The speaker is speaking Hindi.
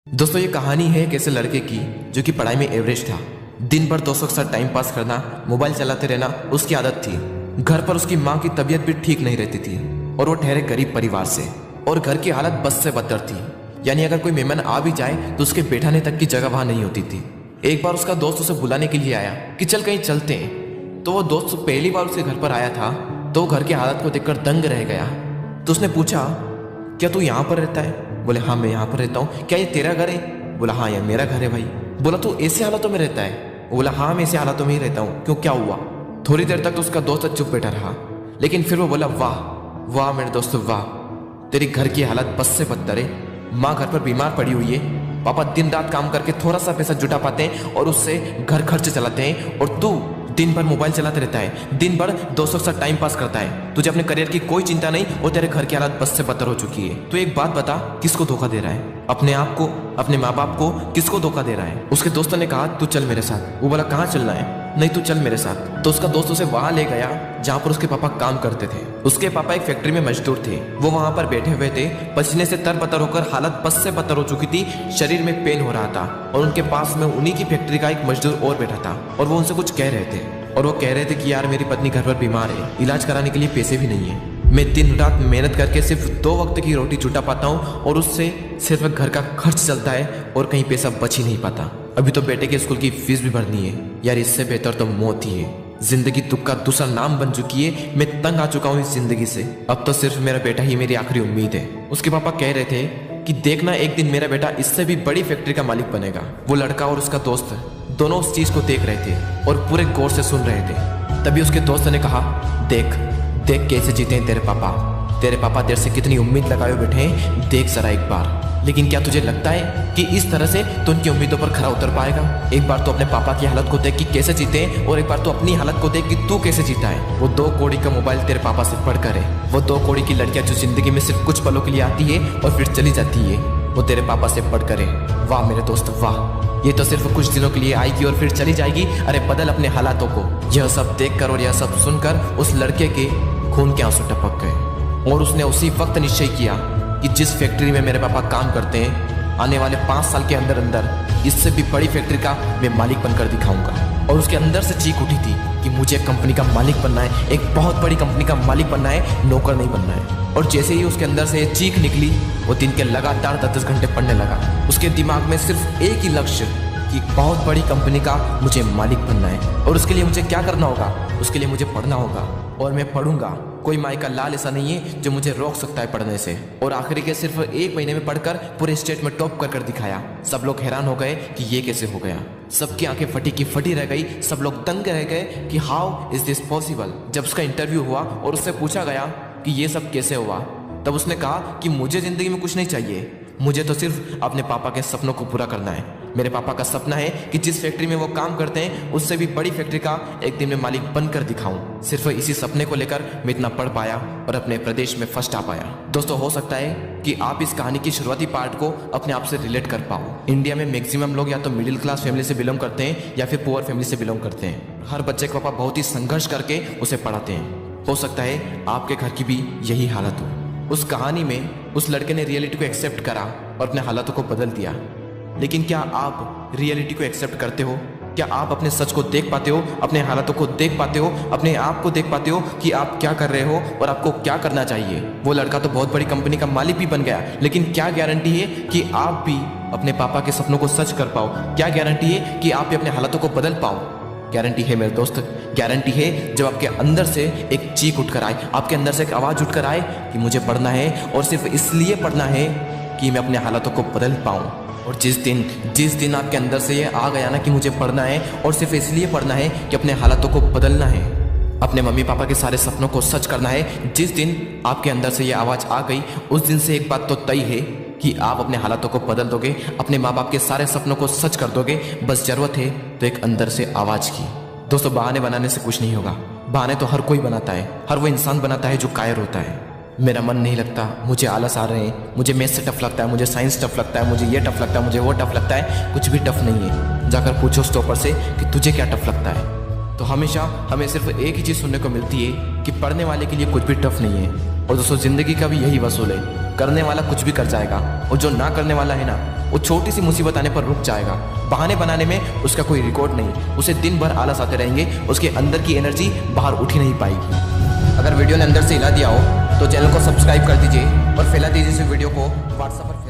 दोस्तों ये कहानी है एक ऐसे लड़के की जो कि पढ़ाई में एवरेज था। दिन भर दोस्तों के साथ टाइम पास करना, मोबाइल चलाते रहना उसकी आदत थी। घर पर उसकी माँ की तबीयत भी ठीक नहीं रहती थी और वो ठहरे गरीब परिवार से, और घर की हालत बस से बदतर थी। यानी अगर कोई मेहमान आ भी जाए तो उसके बैठाने तक की जगह वहां नहीं होती थी। एक बार उसका दोस्त उसे बुलाने के लिए आया कि चल कहीं चलते हैं। तो वो दोस्त पहली बार उसके घर पर आया था तो घर की हालत को देखकर दंग रह गया। तो उसने पूछा, क्या तू यहाँ पर रहता है? बोले हाँ मैं यहाँ पर रहता हूँ। क्या ये तेरा घर है? बोला हाँ ये मेरा घर है भाई। बोला तू ऐसे हालातों में रहता है? बोला हाँ मैं ऐसे हालातों में ही रहता हूँ। क्यों, क्या हुआ? थोड़ी देर तक तो उसका दोस्त चुप बैठा रहा, लेकिन फिर वो बोला, वाह वाह मेरे दोस्त वाह, तेरी घर की हालत बस से बदतर है। माँ घर पर बीमार पड़ी हुई है, पापा दिन रात काम करके थोड़ा सा पैसा जुटा पाते हैं और उससे घर खर्च चलाते हैं, और तू दिन भर मोबाइल चलाते रहता है, दिन भर दोस्तों के साथ टाइम पास करता है। तुझे अपने करियर की कोई चिंता नहीं और तेरे घर की हालत बस से बदतर हो चुकी है। तो एक बात बता, किसको धोखा दे रहा है? अपने आप को, अपने माँ बाप को? किसको धोखा दे रहा है? उसके दोस्तों ने कहा तू चल मेरे साथ। वो बोला कहाँ चलना है? नहीं तू चल मेरे साथ। तो उसका दोस्त उसे वहां ले गया जहां पर उसके पापा काम करते थे। उसके पापा एक फैक्ट्री में मजदूर थे। वो वहां पर बैठे हुए थे, पसीने से तरबतर होकर हालत बस से बदतर हो चुकी थी, शरीर में पेन हो रहा था, और उनके पास में उन्हीं की फैक्ट्री का एक मजदूर और बैठा था और वो उनसे कुछ कह रहे थे। और वो कह रहे थे कि यार मेरी पत्नी घर पर बीमार है, इलाज कराने के लिए पैसे भी नहीं है। मैं दिन रात मेहनत करके सिर्फ 2 वक्त की रोटी जुटा पाता हूँ और उससे सिर्फ घर का खर्च चलता है और कहीं पैसा बच ही नहीं पाता। अभी तो बेटे के स्कूल की फीस भी भरनी है। यार इससे बेहतर तो मौत ही है। जिंदगी दुख का दूसरा नाम बन चुकी है। मैं तंग आ चुका हूँ इस जिंदगी से। अब तो सिर्फ मेरा बेटा ही मेरी आखिरी उम्मीद है। उसके पापा कह रहे थे कि देखना एक दिन मेरा बेटा इससे भी बड़ी फैक्ट्री का मालिक बनेगा। वो लड़का और उसका दोस्त दोनों उस चीज को देख रहे थे और पूरे गौर से सुन रहे थे। तभी उसके दोस्त ने कहा, देख देख कैसे जीते हैं तेरे पापा तेरे से कितनी उम्मीद लगाए बैठे हैं, देख जरा एक बार। लेकिन क्या तुझे लगता है कि इस तरह से तो उनकी उम्मीदों पर खरा उतर पाएगा? एक बार तो अपने पापा की हालत को देख कि कैसे जीते हैं, और एक बार तो अपनी हालत को देख कि तू कैसे जीता है। वो 2 कौड़ी का मोबाइल तेरे पापा से पढ़कर है, वो 2 कौड़ी की लड़कियां जो जिंदगी में सिर्फ कुछ पलों के लिए आती है और फिर चली जाती है, वो तेरे पापा से पढ़कर है। वाह मेरे दोस्त वाह, ये तो सिर्फ कुछ दिनों के लिए आएगी और फिर चली जाएगी। अरे बदल अपने हालातों को। यह सब देखकर और यह सब सुनकर उस लड़के के खून के आंसू टपक गए और उसने उसी वक्त निश्चय किया कि जिस फैक्ट्री में मेरे पापा काम करते हैं, आने वाले 5 साल के अंदर अंदर इससे भी बड़ी फैक्ट्री का मैं मालिक बनकर दिखाऊंगा। और उसके अंदर से चीख उठी थी कि मुझे कंपनी का मालिक बनना है, एक बहुत बड़ी कंपनी का मालिक बनना है, नौकर नहीं बनना है। और जैसे ही उसके अंदर से ये चीख निकली, वो दिन के लगातार 10 घंटे पढ़ने लगा। उसके दिमाग में सिर्फ एक ही लक्ष्य कि बहुत बड़ी कंपनी का मुझे मालिक बनना है, और उसके लिए मुझे क्या करना होगा? उसके लिए मुझे पढ़ना होगा, और मैं पढ़ूंगा। कोई माई का लाल ऐसा नहीं है जो मुझे रोक सकता है पढ़ने से। और आखिरी के सिर्फ 1 महीने में पढ़कर पूरे स्टेट में टॉप कर दिखाया। सब लोग हैरान हो गए कि ये कैसे हो गया। सबकी आंखें फटी की फटी रह गई। सब लोग दंग रह गए कि हाउ इज दिस पॉसिबल। जब उसका इंटरव्यू हुआ और उससे पूछा गया कि ये सब कैसे हुआ, तब उसने कहा कि मुझे जिंदगी में कुछ नहीं चाहिए, मुझे तो सिर्फ अपने पापा के सपनों को पूरा करना है। मेरे पापा का सपना है कि जिस फैक्ट्री में वो काम करते हैं उससे भी बड़ी फैक्ट्री का एक दिन में मालिक बनकर दिखाऊं। सिर्फ इसी सपने को लेकर मैं इतना पढ़ पाया और अपने प्रदेश में फर्स्ट आ पाया। दोस्तों हो सकता है कि आप इस कहानी की शुरुआती पार्ट को अपने आप से रिलेट कर पाओ। इंडिया में मैक्सिमम लोग या तो मिडिल क्लास फैमिली से बिलोंग करते हैं या फिर पुअर फैमिली से बिलोंग करते हैं। हर बच्चे के पापा बहुत ही संघर्ष करके उसे पढ़ाते हैं। हो सकता है आपके घर की भी यही हालत हो। उस कहानी में उस लड़के ने रियलिटी को एक्सेप्ट करा और अपने हालातों को बदल दिया। लेकिन क्या आप रियलिटी को एक्सेप्ट करते हो? क्या आप अपने सच को देख पाते हो, अपने हालातों को देख पाते हो, अपने आप को देख पाते हो कि आप क्या कर रहे हो और आपको क्या करना चाहिए? वो लड़का तो बहुत बड़ी कंपनी का मालिक भी बन गया, लेकिन क्या गारंटी है कि आप भी अपने पापा के सपनों को सच कर पाओ? क्या गारंटी है कि आप भी अपने हालातों को बदल पाओ? गारंटी है मेरे दोस्त, गारंटी है जब आपके अंदर से एक चीख उठकर आए, आपके अंदर से एक आवाज उठकर आए कि मुझे पढ़ना है, और सिर्फ इसलिए पढ़ना है कि मैं अपने हालातों को बदल पाऊं। और जिस दिन आपके अंदर से ये आ गया ना कि मुझे पढ़ना है और सिर्फ इसलिए पढ़ना है कि अपने हालातों को बदलना है, अपने मम्मी पापा के सारे सपनों को सच करना है, जिस दिन आपके अंदर से ये आवाज़ आ गई, उस दिन से एक बात तो तय है कि आप अपने हालातों को बदल दोगे, अपने माँ बाप के सारे सपनों को सच कर दोगे। बस जरूरत है तो एक अंदर से आवाज़ की। दोस्तों बहाने बनाने से कुछ नहीं होगा। बहाने तो हर कोई बनाता है, हर वो इंसान बनाता है जो कायर होता है। मेरा मन नहीं लगता, मुझे आलस आ रहे हैं, मुझे मैथ्स से टफ लगता है, मुझे साइंस टफ लगता है, मुझे ये टफ लगता है, मुझे वो टफ लगता है। कुछ भी टफ नहीं है। जाकर पूछो उस टॉपर से कि तुझे क्या टफ लगता है। तो हमेशा हमें सिर्फ एक ही चीज़ सुनने को मिलती है कि पढ़ने वाले के लिए कुछ भी टफ नहीं है। और दोस्तों ज़िंदगी का भी यही वसूल है, करने वाला कुछ भी कर जाएगा, और जो ना करने वाला है ना वो छोटी सी मुसीबत आने पर रुक जाएगा। बहाने बनाने में उसका कोई रिकॉर्ड नहीं। उसे दिन भर आलस आते रहेंगे, उसके अंदर की एनर्जी बाहर उठ ही नहीं पाएगी। अगर वीडियो ने अंदर से हिला दिया हो तो चैनल को सब्सक्राइब कर दीजिए और फैला दीजिए इस वीडियो को व्हाट्सएप पर।